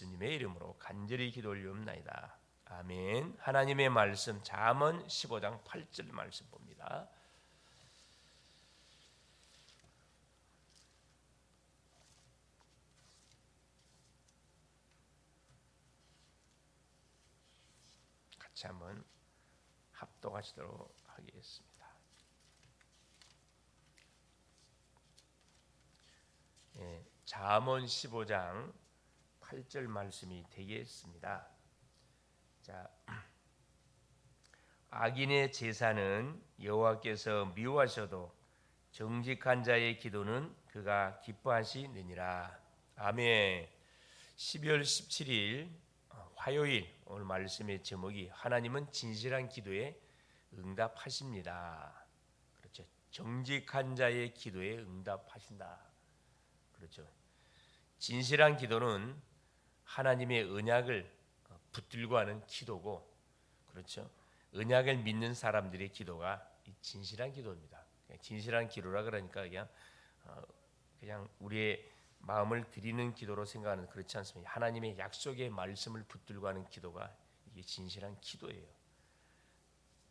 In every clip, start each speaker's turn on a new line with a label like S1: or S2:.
S1: 주님의 이름으로 간절히 기도 올리옵나이다. 아멘. 하나님의 말씀 잠언 15장 8절 말씀 봅니다. 같이 한번 합독하시도록 하겠습니다. 잠언 15장 8절 말씀이 되겠습니다. 자, 악인의 제사는 여호와께서 미워하셔도 정직한 자의 기도는 그가 기뻐하시느니라. 아멘. 12월 17일 화요일 오늘 말씀의 제목이 하나님은 진실한 기도에 응답하십니다. 그렇죠. 정직한 자의 기도에 응답하신다. 그렇죠. 진실한 기도는 하나님의 언약을 붙들고 하는 기도고, 그렇죠. 언약을 믿는 사람들의 기도가 진실한 기도입니다. 진실한 기도라 그러니까 그냥 우리의 마음을 드리는 기도로 생각하는, 그렇지 않습니다. 하나님의 약속의 말씀을 붙들고 하는 기도가 이게 진실한 기도예요.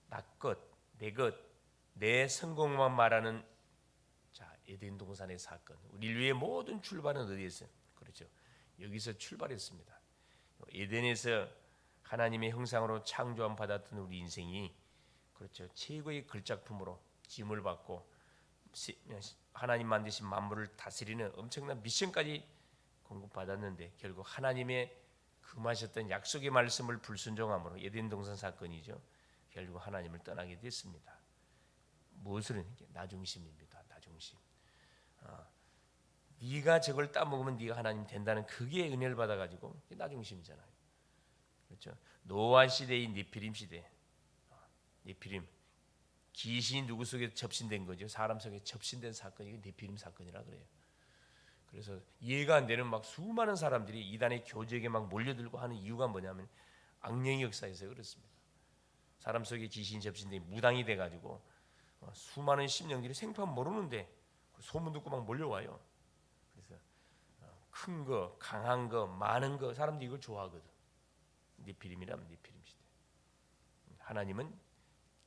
S1: 나 것, 내 것, 내 성공만 말하는 에덴 동산의 사건, 우리 인류의 모든 출발은 어디에서? 그렇죠. 여기서 출발했습니다. 에덴에서 하나님의 형상으로 창조함 받았던 우리 인생이, 그렇죠, 최고의 걸작품으로 짐을 받고 하나님 만드신 만물을 다스리는 엄청난 미션까지 공급받았는데 결국 하나님의 금하셨던 약속의 말씀을 불순종함으로 에덴 동산 사건이죠. 결국 하나님을 떠나게 됐습니다. 무엇을? 나 중심입니다. 나 중심. 네가 저걸 따먹으면 네가 하나님 된다는 그게 은혜를 받아가지고 나 중심이잖아요. 그렇죠? 노아 시대의 네피림 시대, 네피림 귀신이 누구 속에 접신된 거죠? 사람 속에 접신된 사건이 네피림 사건이라 그래요. 그래서 이해가 안 되는 막 수많은 사람들이 이단의 교제에게 막 몰려들고 하는 이유가 뭐냐면 악령의 역사에서 그렇습니다. 사람 속에 귀신이 접신된 무당이 돼가지고 수많은 심령들이 생판 모르는데 소문 듣고 막 몰려와요. 그래서 큰 거, 강한 거, 많은 거, 사람들이 이걸 좋아하거든. 네피림이라면 네피림 시대. 하나님은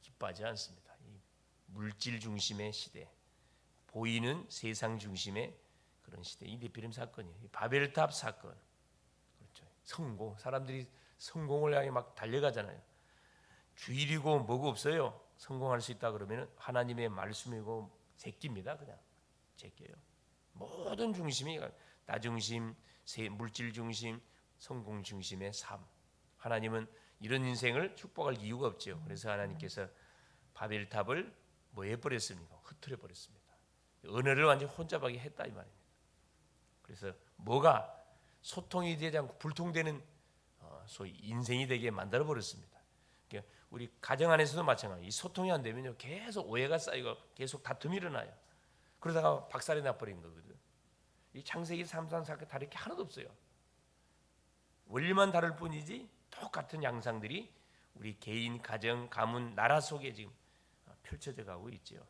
S1: 기뻐하지 않습니다. 이 물질 중심의 시대, 보이는 세상 중심의 그런 시대, 이 네피림 사건이에요. 이 바벨탑 사건, 그렇죠. 성공, 사람들이 성공을 향해 막 달려가잖아요. 주일이고 뭐고 없어요. 성공할 수 있다 그러면 하나님의 말씀이고 제낍니다. 그냥 제껴요. 모든 중심이 나 중심, 물질 중심, 성공 중심의 삶. 하나님은 이런 인생을 축복할 이유가 없죠. 그래서 하나님께서 바벨탑을 뭐 해버렸습니까? 흩트려 버렸습니다. 언어를 완전 혼잡하게 했다 이 말입니다. 그래서 뭐가 소통이 되지 않고 불통되는 소위 인생이 되게 만들어 버렸습니다. 그러니까 우리 가정 안에서도 마찬가지. 이 소통이 안 되면요 계속 오해가 쌓이고 계속 다툼이 일어나요. 그러다가 박살이 나버린 거거든. 이 창세기 3장 사건 다를 게 하나도 없어요. 원리만 다를 뿐이지 똑같은 양상들이 우리 개인, 가정, 가문, 나라 속에 지금 펼쳐져 가고 있죠.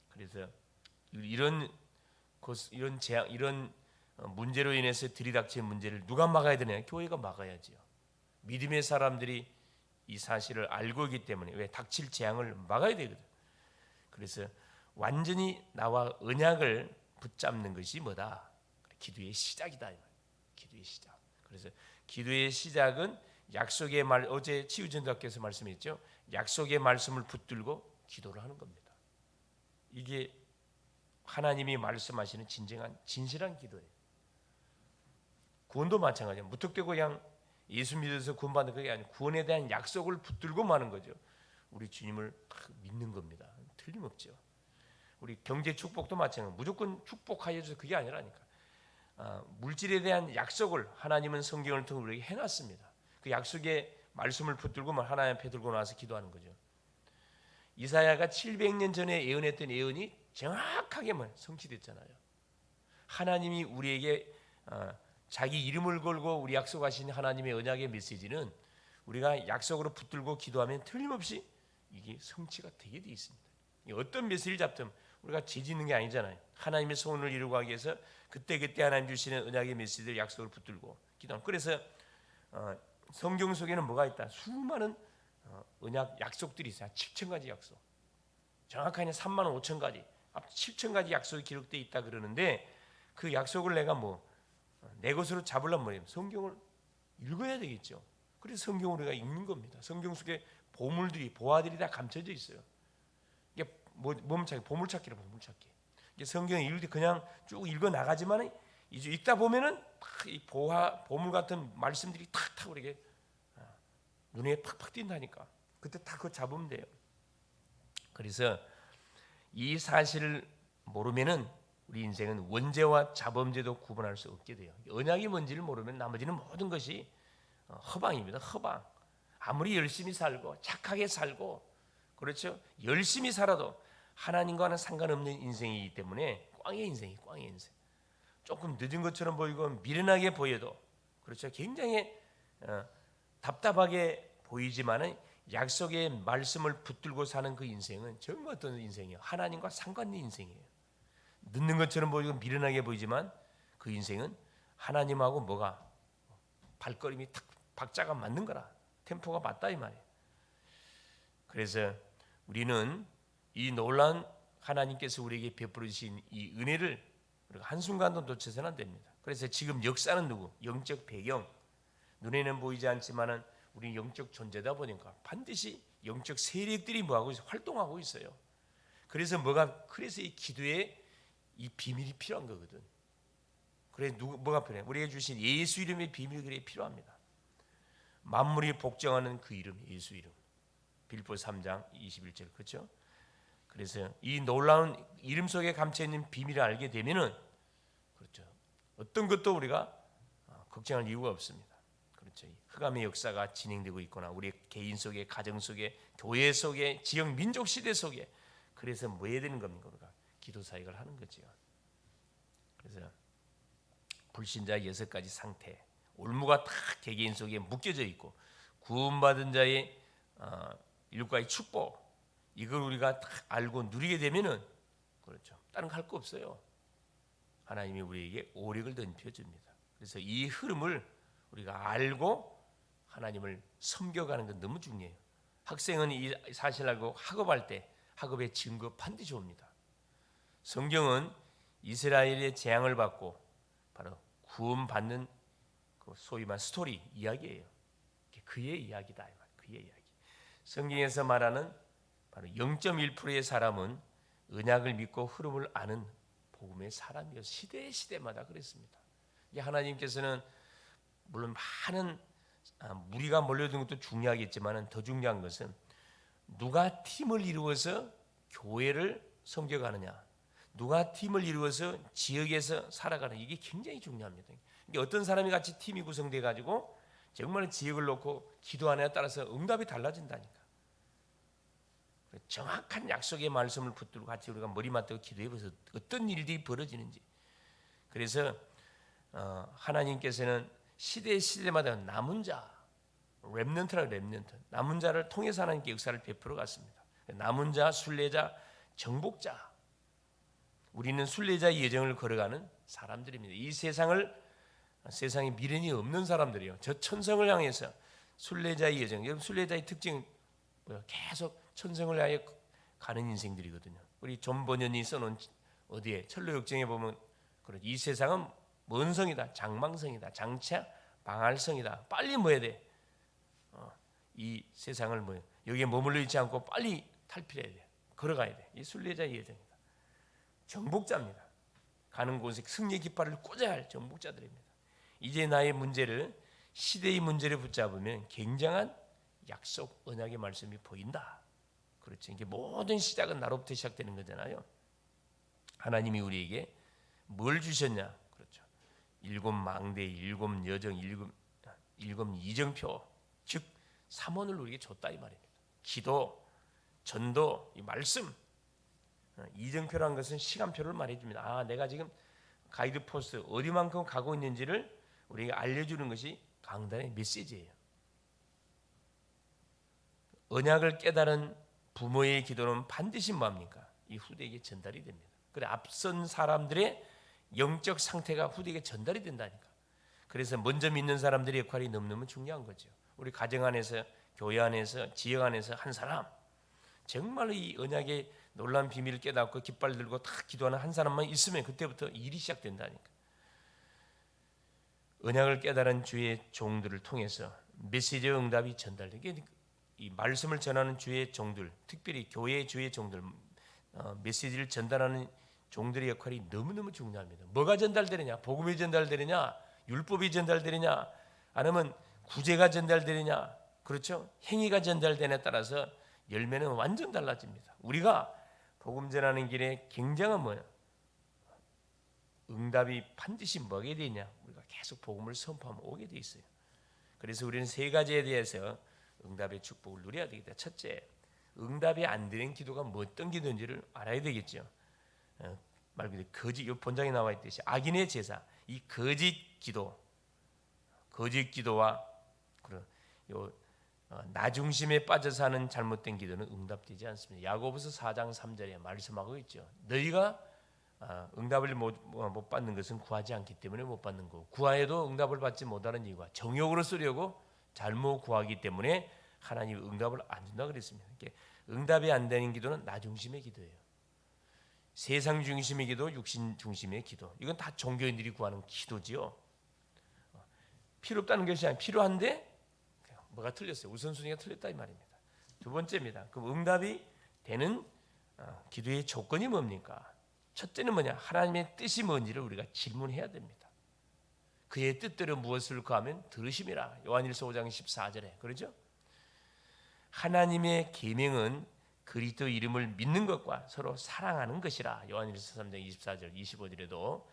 S1: 그래서 이런 재앙, 이런 문제로 인해서 들이닥친 문제를 누가 막아야 되냐? 교회가 막아야지요. 믿음의 사람들이 이 사실을 알고 있기 때문에 왜 닥칠 재앙을 막아야 되거든. 그래서 완전히 나와 언약을 붙잡는 것이 뭐다? 기도의 시작이다. 기도의 시작. 그래서 기도의 시작은 약속의 말, 어제 치유전도학께서 말씀했죠. 약속의 말씀을 붙들고 기도를 하는 겁니다. 이게 하나님이 말씀하시는 진실한 기도예요. 구원도 마찬가지예요. 무턱대고 그냥 예수 믿어서 구원받는 그게 아니고 구원에 대한 약속을 붙들고 마는 거죠. 우리 주님을 믿는 겁니다. 틀림없죠. 우리 경제 축복도 마찬가지예요. 무조건 축복하여 줘서 그게 아니라니까. 물질에 대한 약속을 하나님은 성경을 통해 우리에게 해놨습니다. 그 약속의 말씀을 붙들고만 하나님 앞에 들고 나와서 기도하는 거죠. 이사야가 700년 전에 예언했던 예언이 정확하게만 성취됐잖아요. 하나님이 우리에게 자기 이름을 걸고 우리 약속하신 하나님의 언약의 메시지는 우리가 약속으로 붙들고 기도하면 틀림없이 이게 성취가 되게 돼 있습니다. 어떤 메시지를 잡든 우리가 죄 짓는 게 아니잖아요. 하나님의 소원을 이루고 하기 위해서 그때그때 하나님 주시는 언약의 메시지를 약속을 붙들고 기도하는. 그래서 성경 속에는 뭐가 있다? 수많은 언약 약속들이 있어요. 7,000가지 약속. 정확하게 35,000가지, 7,000가지 약속이 기록되어 있다 그러는데 그 약속을 내가 내 것으로 잡으려면 뭐예요? 성경을 읽어야 되겠죠. 그래서 성경을 우리가 읽는 겁니다. 성경 속에 보물들이, 보화들이 다 감춰져 있어요. 이게 보물찾기라 보물찾기. 이게 성경을 읽을 때 그냥 쭉 읽어 나가지만 이제 읽다 보면은 이 보물 같은 말씀들이 탁탁 우리에게 눈에 팍팍 띈다니까. 그때 딱 그거 잡으면 돼요. 그래서 이 사실을 모르면은 우리 인생은 원죄와 자범죄도 구분할 수 없게 돼요. 언약이 뭔지를 모르면 나머지는 모든 것이 허방입니다. 허방. 아무리 열심히 살고 착하게 살고 그렇죠. 열심히 살아도 하나님과는 상관없는 인생이기 때문에 꽝의 인생이 꽝의 인생. 조금 늦은 것처럼 보이고 미련하게 보여도 그렇죠. 굉장히 답답하게 보이지만은 약속의 말씀을 붙들고 사는 그 인생은 정말 어떤 인생이에요? 하나님과 상관없는 인생이에요. 늦는 것처럼 보이고 미련하게 보이지만 그 인생은 하나님하고 뭐가 발걸음이 탁 박자가 맞는 거라. 템포가 맞다 이 말이에요. 그래서 우리는 이 놀라운 하나님께서 우리에게 베풀어 주신 이 은혜를 우리가 한순간도 놓쳐서는 안 됩니다. 그래서 지금 역사는 누구? 영적 배경. 눈에는 보이지 않지만은 우리 영적 존재다 보니까 반드시 영적 세력들이 뭐하고 있어요? 활동하고 있어요. 그래서 그래서 이 기도에 이 비밀이 필요한 거거든. 그래 뭐가 필요해? 우리에게 주신 예수 이름의 비밀이 필요합니다. 만물이 복종하는 그 이름, 예수 이름. 빌립보 3장 21절 그렇죠? 그래서 이 놀라운 이름 속에 감춰 있는 비밀을 알게 되면은 그렇죠. 어떤 것도 우리가 걱정할 이유가 없습니다. 그렇죠. 흑암의 역사가 진행되고 있거나 우리 개인 속에, 가정 속에, 교회 속에, 지역 민족 시대 속에 그래서 뭐 해야 되는 겁니까? 우리가 기도 사역을 하는 거죠. 그래서 불신자 6가지 상태, 올무가 다 개개인 속에 묶여져 있고 구원받은 자의 7가지 축복 이걸 우리가 딱 알고 누리게 되면은 그렇죠. 다른 거 할 거 없어요. 하나님이 우리에게 오력을 던져 줍니다. 그래서 이 흐름을 우리가 알고 하나님을 섬겨가는 건 너무 중요해요. 학생은 이 사실을 알고 학업할 때 학업의 증거 반드시 옵니다. 성경은 이스라엘의 재앙을 받고 바로 구원받는 그 소위 말 스토리 이야기예요. 그의 이야기다. 그의 이야기. 성경에서 말하는 바로 0.1%의 사람은 언약을 믿고 흐름을 아는 복음의 사람이어서 시대마다 그랬습니다. 하나님께서는 물론 많은 무리가 몰려든 것도 중요하겠지만 더 중요한 것은 누가 팀을 이루어서 교회를 섬겨가느냐, 누가 팀을 이루어서 지역에서 살아가느냐 이게 굉장히 중요합니다. 이게 어떤 사람이 같이 팀이 구성돼 가지고 정말 지역을 놓고 기도하느냐에 따라서 응답이 달라진다니까. 정확한 약속의 말씀을 붙들고 같이 우리가 머리 맞대고 기도해보세요. 어떤 일들이 벌어지는지. 그래서 하나님께서는 시대마다 남은 자, 렘넌트라고 렘넌트, 남은 자를 통해서 하나님께 역사를 베풀어 갔습니다. 남은 자, 순례자, 정복자. 우리는 순례자의 여정을 걸어가는 사람들입니다. 이 세상에 미련이 없는 사람들이요. 저 천성을 향해서 순례자의 여정. 여러분 순례자의 특징은 뭐야? 계속 천성을 향해 가는 인생들이거든요. 우리 존 버년이 써놓은 어디에 철로역정에 보면 이 세상은 먼 성이다, 장망성이다, 장차 방할성이다. 빨리 뭐 해야 돼? 이 세상을 여기에 머물러 있지 않고 빨리 탈피해야 돼. 걸어가야 돼. 이 순례자의 여정이다. 정복자입니다. 가는 곳에 승리의 깃발을 꽂아야 할 정복자들입니다. 이제 나의 문제를 시대의 문제를 붙잡으면 굉장한 약속 언약의 말씀이 보인다. 그렇죠. 이게 모든 시작은 나로부터 시작되는 거잖아요. 하나님이 우리에게 뭘 주셨냐? 그렇죠. 7 망대, 7 여정, 7 이정표, 즉 3원을 우리에게 줬다 이 말입니다. 기도, 전도, 이 말씀. 이정표라는 것은 시간표를 말해줍니다. 내가 지금 가이드포스트 어디만큼 가고 있는지를 우리에게 알려주는 것이 강단의 메시지예요. 언약을 깨달은 부모의 기도는 반드시 뭐합니까? 이 후대에게 전달이 됩니다. 그래 앞선 사람들의 영적 상태가 후대에게 전달이 된다니까. 그래서 먼저 믿는 사람들의 역할이 너무너무 중요한 거죠. 우리 가정 안에서, 교회 안에서, 지역 안에서 한 사람, 정말 이 언약의 놀라운 비밀을 깨닫고 깃발 들고 다 기도하는 한 사람만 있으면 그때부터 일이 시작된다니까. 언약을 깨달은 주의 종들을 통해서 메시지의 응답이 전달되게, 이 말씀을 전하는 주의 종들, 특별히 교회의 주의 종들, 메시지를 전달하는 종들의 역할이 너무너무 중요합니다. 뭐가 전달되느냐? 복음이 전달되느냐? 율법이 전달되느냐? 아니면 구제가 전달되느냐? 그렇죠? 행위가 전달되느냐에 따라서 열매는 완전 달라집니다. 우리가 복음 전하는 길에 굉장한 뭐야? 응답이 반드시 뭐게 되냐? 우리가 계속 복음을 선포하면 오게 돼 있어요. 그래서 우리는 세 가지에 대해서 응답의 축복을 누려야 되겠다. 첫째, 응답이 안 되는 기도가 뭐 어떤 기도인지를 알아야 되겠죠. 말 그대로 거짓, 이 본장에 나와 있듯이 악인의 제사, 이 거짓 기도와 나 중심에 빠져 사는 잘못된 기도는 응답되지 않습니다. 야고보서 4장 3절에 말씀하고 있죠. 너희가 응답을 못 받는 것은 구하지 않기 때문에 못 받는 거고, 구하여도 응답을 받지 못하는 이유가 정욕으로 쓰려고 잘못 구하기 때문에 하나님이 응답을 안 준다 그랬습니다. 응답이 안 되는 기도는 나 중심의 기도예요. 세상 중심의 기도, 육신 중심의 기도, 이건 다 종교인들이 구하는 기도지요. 필요 없다는 것이 아니라 필요한데 뭐가 틀렸어요? 우선순위가 틀렸다 이 말입니다. 두 번째입니다. 그럼 응답이 되는 기도의 조건이 뭡니까? 첫째는 뭐냐? 하나님의 뜻이 뭔지를 우리가 질문해야 됩니다. 그의 뜻대로 무엇을 구하면 들으심이라. 요한일서 5장 14절에 그러죠? 하나님의 계명은 그리스도 이름을 믿는 것과 서로 사랑하는 것이라. 요한일서 3장 24절 25절에도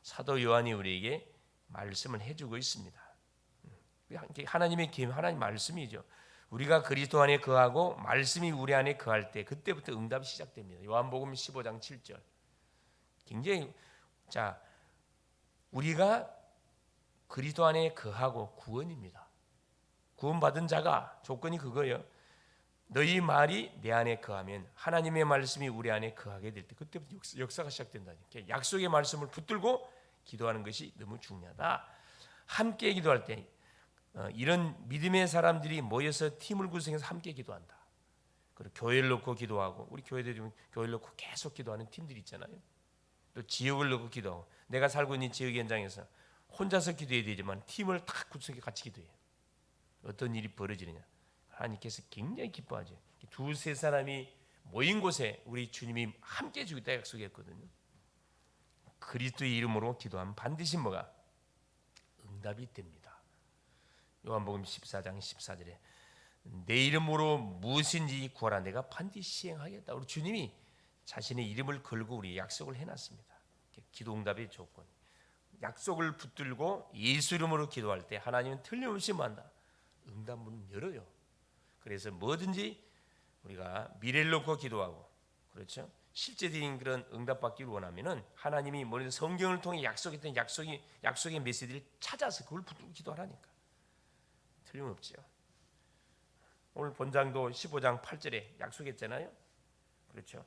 S1: 사도 요한이 우리에게 말씀을 해주고 있습니다. 하나님의 계명, 하나님 말씀이죠. 우리가 그리스도 안에 거하고 말씀이 우리 안에 거할 때 그때부터 응답이 시작됩니다. 요한복음 15장 7절. 굉장히, 자, 우리가 그리스도 안에 거하고 구원입니다. 구원받은 자가 조건이 그거예요. 너희 말이 내 안에 거하면, 하나님의 말씀이 우리 안에 거하게 될 때 그때부터 역사가 시작된다니까. 약속의 말씀을 붙들고 기도하는 것이 너무 중요하다. 함께 기도할 때 이런 믿음의 사람들이 모여서 팀을 구성해서 함께 기도한다. 그리고 교회를 놓고 기도하고, 우리 교회들이 교회를 놓고 계속 기도하는 팀들이 있잖아요. 또 지역을 놓고 기도하고, 내가 살고 있는 지역 현장에서 혼자서 기도해야 되지만 팀을 다 구성해 같이 기도해요. 어떤 일이 벌어지느냐? 하나님께서 굉장히 기뻐하죠. 두세 사람이 모인 곳에 우리 주님이 함께 주겠다 약속했거든요. 그리스도의 이름으로 기도하면 반드시 뭐가? 응답이 됩니다. 요한복음 14장 14절에 내 이름으로 무엇인지 구하라 내가 반드시 시행하겠다. 우리 주님이 자신의 이름을 걸고 우리 약속을 해놨습니다. 기도 응답의 조건. 약속을 붙들고 예수 이름으로 기도할 때 하나님은 틀림없이 뭐한다? 응답 문을 열어요. 그래서 뭐든지 우리가 미래를 놓고 기도하고, 그렇죠? 실제적인 그런 응답받기를 원하면은 하나님이 뭐든 성경을 통해 약속했던 약속의 메시지를 찾아서 그걸 붙들고 기도하라니까. 틀림없죠. 오늘 본장도 15장 8절에 약속했잖아요. 그렇죠?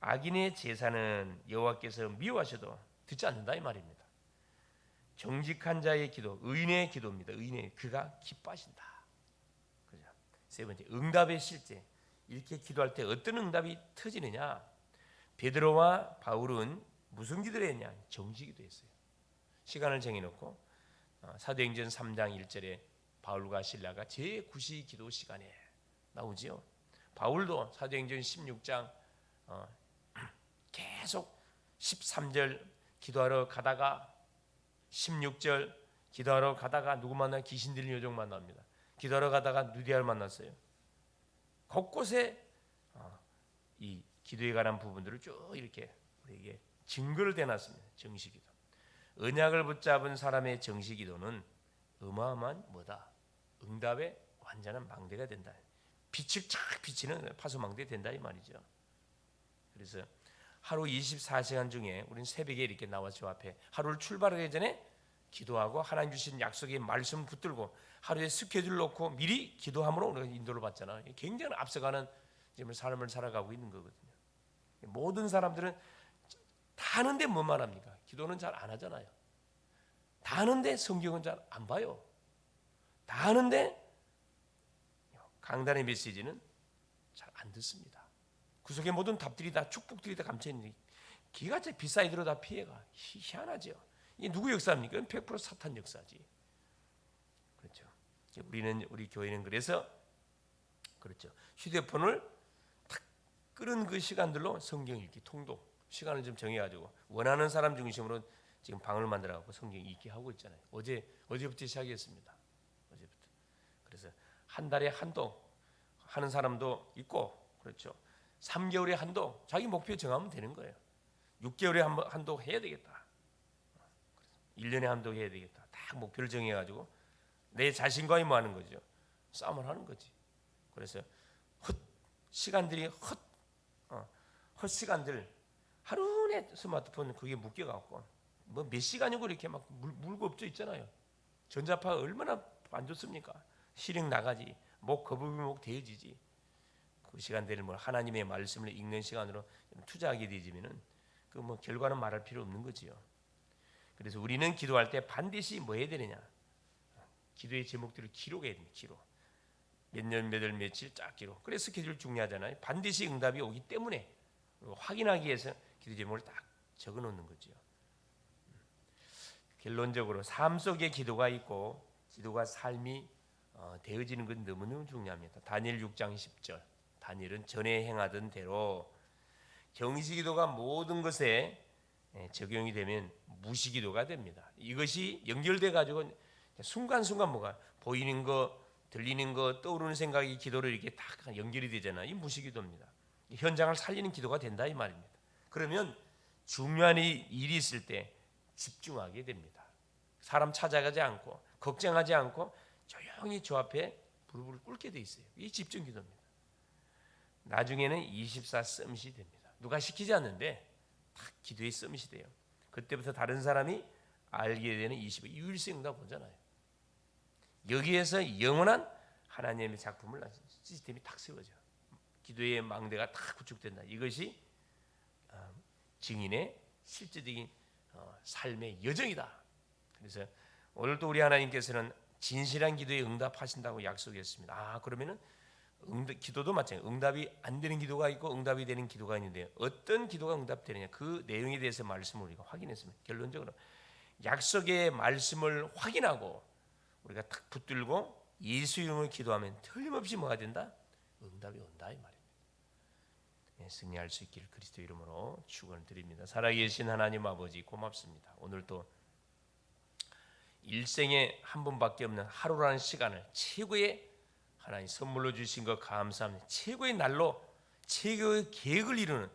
S1: 악인의 제사는 여호와께서 미워하셔도 듣지 않는다 이 말입니다. 정직한 자의 기도, 의인의 기도입니다. 의인의 그가 기뻐하신다. 그죠? 세 번째, 응답의 실제. 이렇게 기도할 때 어떤 응답이 터지느냐? 베드로와 바울은 무슨 기도를 했냐? 정지 기도했어요. 시간을 정해놓고 사도행전 3장 1절에 바울과 신라가 제9시 기도 시간에 나오지요. 바울도 사도행전 16장 계속 13절 기도하러 가다가 16절 기도하러 가다가 누구 만나? 귀신 들린 여종 만납니다. 기도하러 가다가 누디아를 만났어요. 곳곳에 이 기도에 관한 부분들을 쭉 이렇게 우리에게 증거를 대놨습니다. 정시기도. 언약을 붙잡은 사람의 정시기도는 어마어마한 뭐다? 응답의 완전한 망대가 된다. 빛을 쫙 비치는 파수망대 된다 이 말이죠. 그래서 하루 24시간 중에 우리는 새벽에 이렇게 나와서 저 앞에 하루를 출발하기 전에 기도하고 하나님 주신 약속의 말씀 붙들고 하루에 스케줄 놓고 미리 기도함으로 우리가 인도를 받잖아요. 굉장히 앞서가는 지금 삶을 살아가고 있는 거거든요. 모든 사람들은 다 하는데 뭐만 합니까? 기도는 잘 안 하잖아요. 다 아는데 성경은 잘 안 봐요. 다 아는데 강단의 메시지는 잘 안 듣습니다. 그 속에 모든 답들이 다 축복들이 다 감춰 있는데 기가 제 비사이드로 다 피해가. 희한하죠. 이게 누구 역사입니까? 100% 사탄 역사지. 그렇죠. 우리 교회는 그래서 그렇죠. 휴대폰을 탁 끄는 그 시간들로 성경 읽기 통독 시간을 좀 정해가지고 원하는 사람 중심으로 지금 방을 만들어갖고 성경 읽기 하고 있잖아요. 어제부터 시작했습니다. 어제부터. 그래서 한 달에 한독 하는 사람도 있고, 그렇죠. 3개월에 한독 자기 목표 정하면 되는 거예요. 6개월에 한독 해야 되겠다. 1년에 한독 해야 되겠다. 딱 목표를 정해가지고 내 자신과의 뭐 하는 거죠. 싸움을 하는 거지. 그래서 시간들이 헛 시간들 하루 내 스마트폰 그게 묶여갖고 뭐 몇 시간이고 이렇게 막 물고 엎져 있잖아요. 전자파가 얼마나 안 좋습니까? 실행 나가지, 목 거북이 목 대어지지. 그 시간대를 뭐 하나님의 말씀을 읽는 시간으로 투자하게 되지면은 그 뭐 결과는 말할 필요 없는 거지요. 그래서 우리는 기도할 때 반드시 뭐 해야 되느냐? 기도의 제목들을 기록해야 됩니다. 기록. 몇 년, 몇 월, 며칠 쫙 기록. 그래서 스케줄 중요하잖아요. 반드시 응답이 오기 때문에 확인하기 위해서 기도 제목을 딱 적어놓는 거지요. 결론적으로 삶 속에 기도가 있고 기도가 삶이 되어지는 건 너무너무 중요합니다. 다니엘 6장 10절. 다니엘은 전에 행하던 대로 경시기도가 모든 것에 적용이 되면 무시기도가 됩니다. 이것이 연결돼 가지고 순간순간 뭐가 보이는 거, 들리는 거, 떠오르는 생각이 기도로 이렇게 딱 연결이 되잖아요. 이 무시기도입니다. 현장을 살리는 기도가 된다 이 말입니다. 그러면 중요한 일이 있을 때 집중하게 됩니다. 사람 찾아가지 않고 걱정하지 않고 조용히 저 앞에 무릎을 꿇게 돼 있어요. 이 집중기도입니다. 나중에는 24 썸밋이 됩니다. 누가 시키지 않는데 딱 기도의 썸밋이 돼요. 그때부터 다른 사람이 알게 되는 25 유일성 응답 보잖아요. 여기에서 영원한 하나님의 작품을 시스템이 탁 세워져. 기도의 망대가 탁 구축된다. 이것이 증인의 실제적인 삶의 여정이다. 그래서 오늘도 우리 하나님께서는 진실한 기도에 응답하신다고 약속했습니다. 그러면은 기도도 마찬가지예요. 응답이 안 되는 기도가 있고 응답이 되는 기도가 있는데 어떤 기도가 응답되느냐 그 내용에 대해서 말씀을 우리가 확인했습니다. 결론적으로 약속의 말씀을 확인하고 우리가 탁 붙들고 예수 이름으로 기도하면 틀림없이 뭐가 된다? 응답이 온다 이 말입니다. 승리할 수 있기를 그리스도 이름으로 축원을 드립니다. 살아계신 하나님 아버지 고맙습니다. 오늘도 일생에 한 번밖에 없는 하루라는 시간을 최고의 하나님 선물로 주신 것 감사합니다. 최고의 날로 최고의 계획을 이루는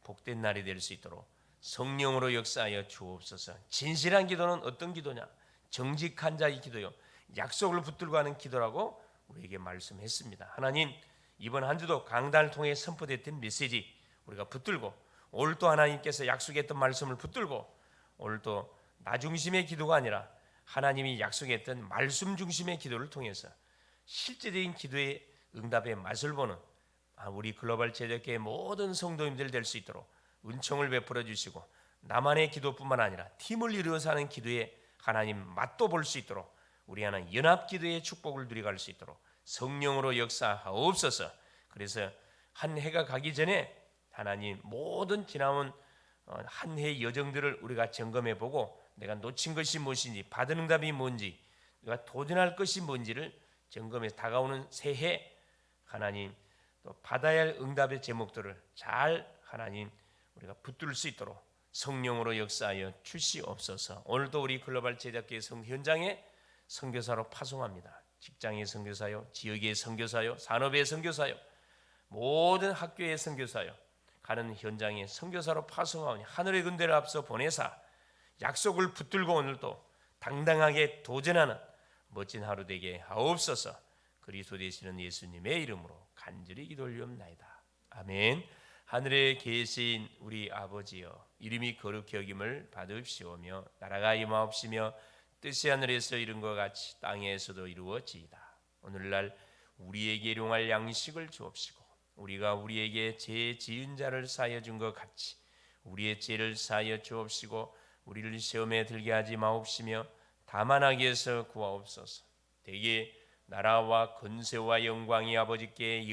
S1: 복된 날이 될 수 있도록 성령으로 역사하여 주옵소서. 진실한 기도는 어떤 기도냐? 정직한 자의 기도요. 약속을 붙들고 하는 기도라고 우리에게 말씀했습니다. 하나님 이번 한 주도 강단을 통해 선포됐던 메시지 우리가 붙들고 오늘도 하나님께서 약속했던 말씀을 붙들고 오늘도 나 중심의 기도가 아니라 하나님이 약속했던 말씀 중심의 기도를 통해서 실제적인 기도의 응답의 맛을 보는 우리 글로벌 제자교회 모든 성도님들 될 수 있도록 은총을 베풀어 주시고 나만의 기도뿐만 아니라 팀을 이루어서 하는 기도에 하나님 맛도 볼 수 있도록 우리 하나님 연합 기도의 축복을 누려갈 수 있도록 성령으로 역사하옵소서. 그래서 한 해가 가기 전에 하나님 모든 지나온 한 해의 여정들을 우리가 점검해 보고 내가 놓친 것이 무엇인지 받은 응답이 뭔지 내가 도전할 것이 뭔지를 점검해서 다가오는 새해 하나님 또 받아야 할 응답의 제목들을 잘 하나님 우리가 붙들 수 있도록 성령으로 역사하여 주시옵소서. 오늘도 우리 글로벌 제자교회 현장에 선교사로 파송합니다. 직장의 선교사요, 지역의 선교사요, 산업의 선교사요, 모든 학교의 선교사요, 가는 현장에 선교사로 파송하오니 하늘의 군대를 앞서 보내사 약속을 붙들고 오늘도 당당하게 도전하는 멋진 하루 되게 하옵소서. 그리스도 되시는 예수님의 이름으로 간절히 기도올리옵나이다. 아멘. 하늘에 계신 우리 아버지여 이름이 거룩히 여김을 받으시오며 나라가 임하옵시며 뜻이 하늘에서 이룬 것 같이 땅에서도 이루어지이다. 오늘날 우리에게 일용할 양식을 주옵시고 우리가 우리에게 죄 지은 자를 사하여 준 것 같이 우리의 죄를 사하여 주옵시고 우리를 시험에 들게 하지 마옵시며 다만 악에서 구하옵소서. 대개 나라와 권세와 영광이 아버지께